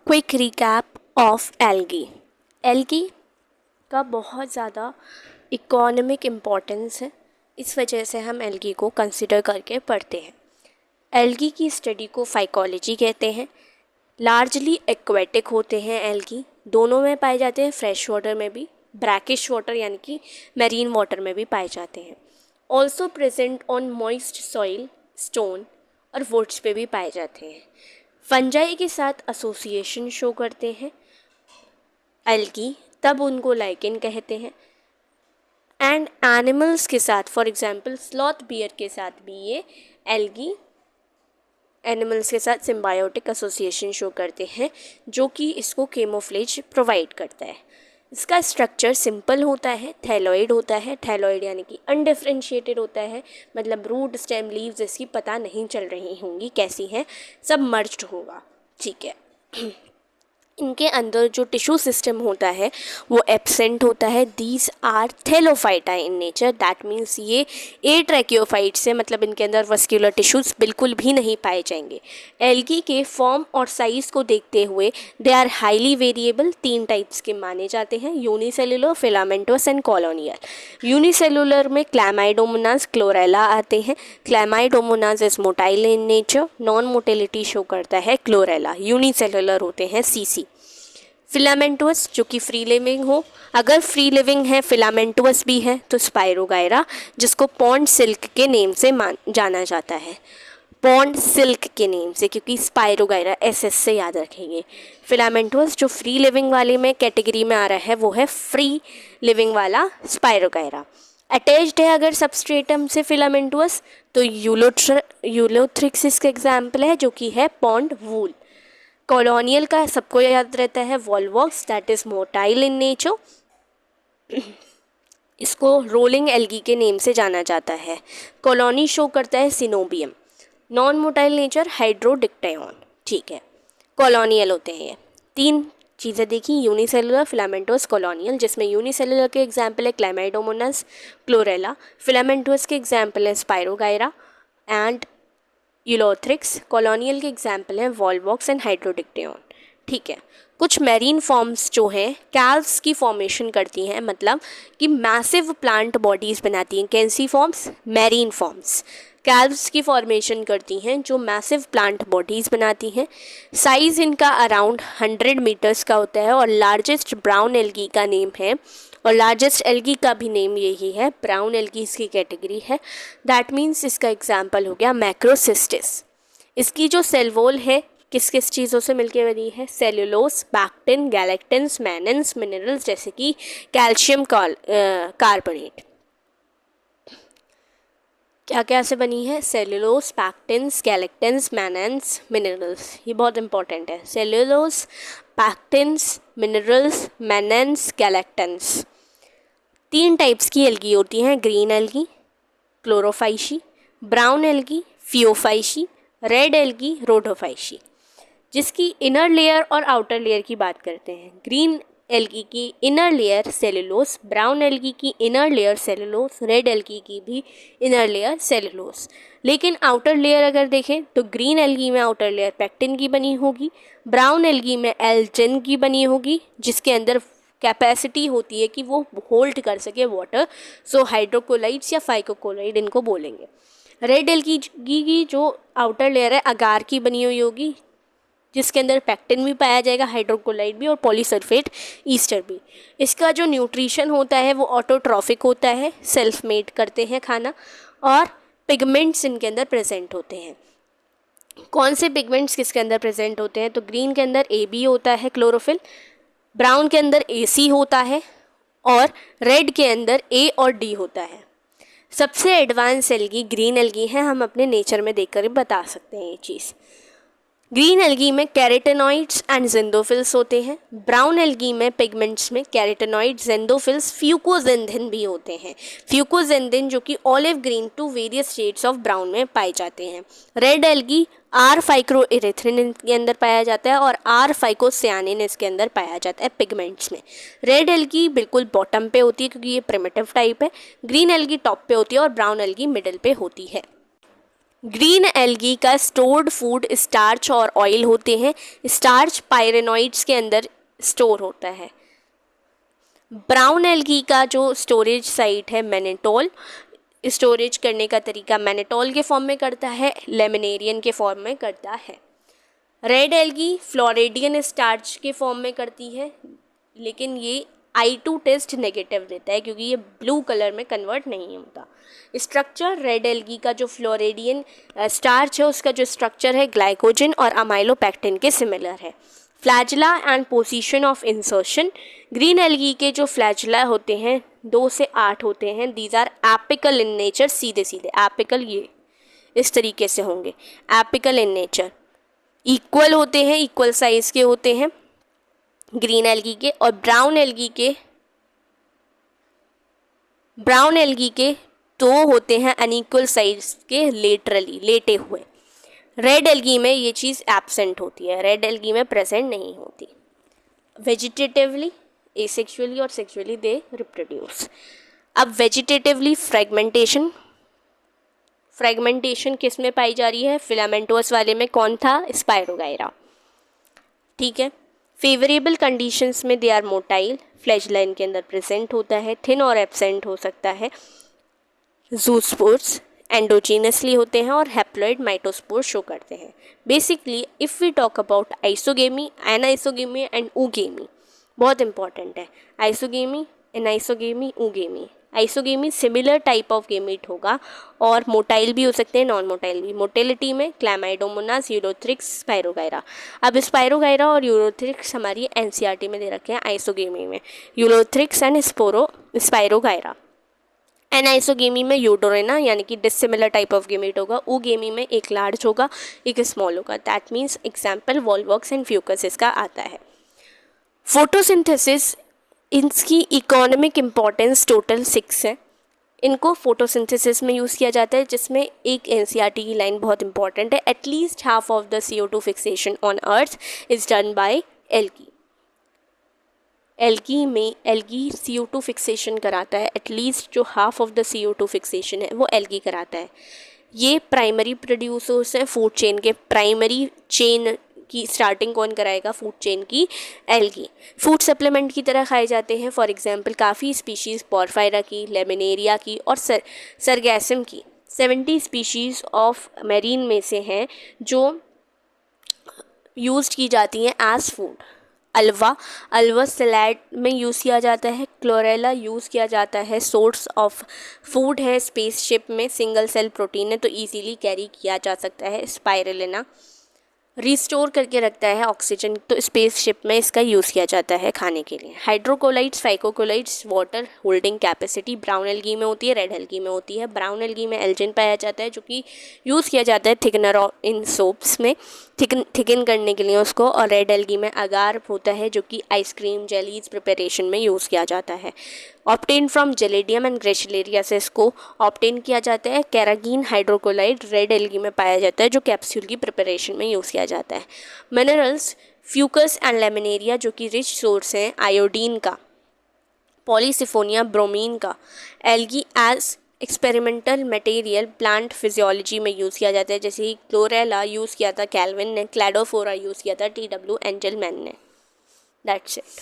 Quick recap of algae. Algae का बहुत ज़्यादा इकोनॉमिक इम्पोर्टेंस है, इस वजह से हम एल्गी को कंसिडर करके पढ़ते हैं। एल्गी की स्टडी को फाइकोलॉजी कहते हैं। लार्जली एक्वेटिक होते हैं एल्गी, दोनों में पाए जाते हैं, फ्रेश वाटर में भी, ब्रैकिश वाटर यानी कि मैरीन वाटर में भी पाए जाते हैं। Also present on moist soil, stone और वुड्स पे भी पाए जाते हैं। फंजाई के साथ एसोसिएशन शो करते हैं एल्गी, तब उनको लाइकेन कहते हैं। एंड एनिमल्स के साथ, फॉर एग्जांपल स्लॉथ बियर के साथ भी ये एल्गी एनिमल्स के साथ सिम्बायोटिक एसोसिएशन शो करते हैं, जो कि इसको केमोफ्लेज प्रोवाइड करता है। इसका स्ट्रक्चर सिंपल होता है, थैलॉइड होता है। थैलॉइड यानी कि अनडिफरेंशिएटेड होता है, मतलब रूट स्टेम लीव्स इसकी पता नहीं चल रही होंगी कैसी हैं, सब मर्ज्ड होगा, ठीक है। इनके अंदर जो टिश्यू सिस्टम होता है वो एब्सेंट होता है। These are thallophyta in nature, that means ये एट्रैकियोफाइट से, मतलब इनके अंदर वस्क्यूलर टिश्यूज बिल्कुल भी नहीं पाए जाएंगे। एल्गी के फॉर्म और साइज को देखते हुए they are highly variable, 3 types के माने जाते हैं, unicellular, filamentous and colonial. Unicellular में क्लैमाइडोमोनास, क्लोरेला आते हैं। Chlamydomonas is motile in nature, non motility show करता है क्लोरेला। यूनिसेलुलर होते हैं सीसी। फिलामेंटुअस जो कि फ्री लिविंग हो, अगर फ्री लिविंग है फिलामेंटुअस भी है तो स्पाइरोगायरा, जिसको पॉन्ड सिल्क के नेम से जाना जाता है, पॉन्ड सिल्क के नेम से, क्योंकि स्पाइरोगायरा एसएस से याद रखेंगे। फिलामेंटुअस जो फ्री लिविंग वाले में कैटेगरी में आ रहा है वो है फ्री लिविंग वाला स्पाइरोगायरा। अटैच्ड है अगर सबस्ट्रेटम से फिलामेंटुअस तो यूलोथ्रिक्स इसका एग्जाम्पल है, जो कि है पॉन्ड वूल। कॉलोनियल का सबको याद रहता है Volvox, that is motile in nature, इसको रोलिंग एल्गी के नेम से जाना जाता है। कॉलोनी शो करता है सिनोबियम। नॉन मोटाइल नेचर हाइड्रोडिक्टायन, ठीक है। कॉलोनियल होते हैं ये 3 चीज़ें देखी, यूनिसेलुलर, फिलामेंटोस, कॉलोनियल, जिसमें यूनिसेलुलर के एग्जाम्पल है क्लैमाइडोमोनास, क्लोरेला। फिलामेंटोस के एग्जाम्पल है स्पाइरोगायरा एंड यूलोथ्रिक्स। कॉलोनियल के एग्जाम्पल हैं वॉलवॉक्स एंड हाइड्रोडिक्टायन, ठीक है। कुछ मैरीन फॉर्म्स जो हैं कैल्व्स की फॉर्मेशन करती हैं, मतलब कि मैसिव प्लांट बॉडीज़ बनाती हैं। कैसी फॉर्म्स? मैरीन फॉर्म्स कैल्व्स की फॉर्मेशन करती हैं, जो मैसिव प्लांट बॉडीज़ बनाती हैं। साइज़ इनका अराउंड 100 मीटर्स का होता है और लार्जेस्ट ब्राउन एल्गी का नेम है, और लार्जेस्ट एल्गी का भी नेम यही है, ब्राउन एल्गी इसकी कैटेगरी है। दैट मीन्स इसका एग्जाम्पल हो गया मैक्रोसिस्टिस। इसकी जो सेल वॉल है किस किस चीज़ों से मिलकर बनी है? Cellulose, pectin, galactans, mannans, minerals जैसे कि कैल्शियम कार्बोनेट। क्या क्या से बनी है? Cellulose, pectins, galactans, mannans, minerals. ये बहुत इंपॉर्टेंट है। Cellulose, pectins, minerals, mannans, galactans. 3 types की एल्गी होती हैं, green algae Chlorophyceae, brown algae Phaeophyceae, red algae Rhodophyceae. जिसकी इनर लेयर और आउटर लेयर की बात करते हैं। ग्रीन एल्गी की inner layer cellulose, brown algae की inner layer cellulose, red algae की भी इनर लेयर सेलुलोस। लेकिन आउटर लेयर अगर देखें तो ग्रीन एल्गी में आउटर लेयर पेक्टिन की बनी होगी, ब्राउन एल्गी में एल्जिन की बनी होगी, जिसके अंदर कैपेसिटी होती है कि वो होल्ड कर सके वाटर, सो हाइड्रोकोलाइड्स या फाइकोकोलाइड इनको बोलेंगे। रेड एल्गी की जो आउटर लेयर है अगार की बनी हुई होगी, जिसके अंदर पेक्टिन भी पाया जाएगा, हाइड्रोकोलाइड भी और पॉलीसल्फेट ईस्टर भी। इसका जो न्यूट्रिशन होता है वो ऑटोट्रॉफिक होता है, सेल्फ मेड करते हैं खाना, और पिगमेंट्स इनके अंदर प्रेजेंट होते हैं। कौन से पिगमेंट्स किसके अंदर प्रेजेंट होते हैं? तो ग्रीन के अंदर AB होता है क्लोरोफिल, ब्राउन के अंदर AC होता है, और रेड के अंदर A और D होता है। सबसे एडवांस एल्गी ग्रीन एल्गी है, हम अपने नेचर में देखकर बता सकते हैं ये चीज़। ग्रीन एल्गी में कैरेटेनॉइड्स एंड जेंडोफिल्स होते हैं। ब्राउन एल्गी में पिगमेंट्स में कैरेटेनॉइड, जेंडोफिल्स, फ्यूकोजेंथिन भी होते हैं। फ्यूकोजेंथिन जो कि olive green to various shades of brown में पाए जाते हैं। रेड एल्गी आर फाइक्रोइरेथ्रिन के अंदर पाया जाता है और आर फाइकोसियानिन इसके अंदर पाया जाता है पिगमेंट्स में। रेड एल्गी बिल्कुल बॉटम पे होती है क्योंकि ये प्रिमिटिव टाइप है, ग्रीन एल्गी टॉप पे होती है और ब्राउन एल्गी मिडिल पे होती है। ग्रीन एल्गी का स्टोर्ड फूड स्टार्च और ऑयल होते हैं। स्टार्च पायरेनॉइड्स के अंदर स्टोर होता है। ब्राउन एल्गी का जो स्टोरेज साइट है मैनेटोल, स्टोरेज करने का तरीका मैनेटोल के फॉर्म में करता है, लेमिनेरियन के फॉर्म में करता है। रेड एल्गी फ्लोरिडियन स्टार्च के फॉर्म में करती है, लेकिन ये I2 टेस्ट नेगेटिव देता है क्योंकि ये ब्लू कलर में कन्वर्ट नहीं होता। स्ट्रक्चर रेड एल्गी का जो फ्लोरिडियन स्टार्च है उसका जो स्ट्रक्चर है ग्लाइकोजन और अमाइलोपेक्टिन के सिमिलर है। Flagella and position of insertion, green algae के जो फ्लैजला होते हैं 2 से 8 होते हैं। These are apical in nature, सीधे सीधे एपिकल ये इस तरीके से होंगे, एपिकल इन नेचर, इक्वल होते हैं, इक्वल साइज के होते हैं ग्रीन एल्गी के। और ब्राउन एल्गी के तो होते हैं अनइक्वल साइज के, लेटरली लेटे हुए। रेड एल्गी में ये चीज़ एब्सेंट होती है, रेड एल्गी में प्रेजेंट नहीं होती। वेजिटेटिवली, एसेक्सुअली और सेक्सुअली दे रिप्रोड्यूस। अब वेजिटेटिवली फ्रेगमेंटेशन किस में पाई जा रही है? फिलामेंटोस वाले में। कौन था? स्पायरोगाइरा। ठीक है। फेवरेबल कंडीशंस में दे आर मोटाइल, फ्लैजला के अंदर प्रेजेंट होता है, थिन और एब्सेंट हो सकता है। जूस्पोर्स एंडोजीनसली होते हैं और हैप्लॉइड माइटोस्पोर शो करते हैं। Basically if we talk about isogamy, anisogamy and oogamy, बहुत इंपॉर्टेंट है। Isogamy, anisogamy, oogamy. Isogamy similar type of gamete होगा और मोटाइल भी हो सकते हैं, नॉन मोटाइल भी। मोटेलिटी में क्लैमाइडोमोनास, यूरोथ्रिक्स, स्पायरोगाइरा। अब स्पायरोगाइरा और यूरोथ्रिक्स हमारी एनसीईआरटी में दे रखे हैं आइसोगेमी में, यूरोथ्रिक्स एंड स्पायरोगाइरा। एनाइसोगेमी में यूडोरेना यानी कि डिसिमिलर टाइप ऑफ गेमीट होगा। ऊगेमी में एक लार्ज होगा, एक स्मॉल होगा। That means example Volvox and Fucus इसका आता है। फोटोसिंथेसिस, इसकी इकोनॉमिक इम्पॉर्टेंस टोटल 6 है। इनको फोटोसिंथेसिस में यूज़ किया जाता है, जिसमें एक एनसीईआरटी की लाइन बहुत इंपॉर्टेंट है, at least half of the CO2 fixation on earth is done by algae. Algae CO2 fixation कराता है, एटलीस्ट जो half of the CO2 fixation है वो एल्गी कराता है। ये प्राइमरी प्रोड्यूसर्स हैं फूड चेन के। प्राइमरी चेन की स्टार्टिंग कौन कराएगा फूड चेन की? एल्गी। फूड सप्लीमेंट की तरह खाए जाते हैं। फॉर एग्जांपल काफ़ी स्पीशीज़ पोरफायरा की, लेमिनेरिया की और सरगैसम की 70 स्पीशीज़ ऑफ मेरीन में से हैं जो यूज़ की जाती हैं एज फूड। अलवा सलाद में यूज़ किया जाता है। क्लोरेला यूज़ किया जाता है, सोर्स ऑफ फूड है। स्पेसशिप में सिंगल सेल प्रोटीन है तो इजीली कैरी किया जा सकता है। स्पाइरुलिना रिस्टोर करके रखता है ऑक्सीजन, तो स्पेसशिप में इसका यूज़ किया जाता है खाने के लिए। Hydrocolloids, phycocolloids, water holding capacity brown algae में होती है, रेड एल्गी में होती है। ब्राउन एल्गी में एल्जिन पाया जाता है जो कि यूज़ किया जाता है थिकनर इन सोप्स में, थिकन करने के लिए उसको। और रेड एल्गी में अगार होता है जो कि आइसक्रीम, जेलीज प्रिपरेशन में यूज़ किया जाता है। ऑप्टेन फ्रॉम जेलेडियम एंड ग्रेशिलेरिया से इसको ऑप्टेन किया जाता है। कैरागीन हाइड्रोकोलाइड रेड एल्गी में पाया जाता है जो कैप्सूल की प्रिपरेशन में यूज़ किया जाता है। मिनरल्स, फ्यूकस एंड लेमिनेरिया जो कि रिच सोर्स हैं आयोडीन का, पॉलीसिफोनिया ब्रोमीन का। Algae as experimental material plant physiology में यूज़ किया जाता है, जैसे ही क्लोरेला यूज़ किया था कैल्विन ने, क्लैडोफोरा यूज़ किया था TW एंजलमैन ने। That's it.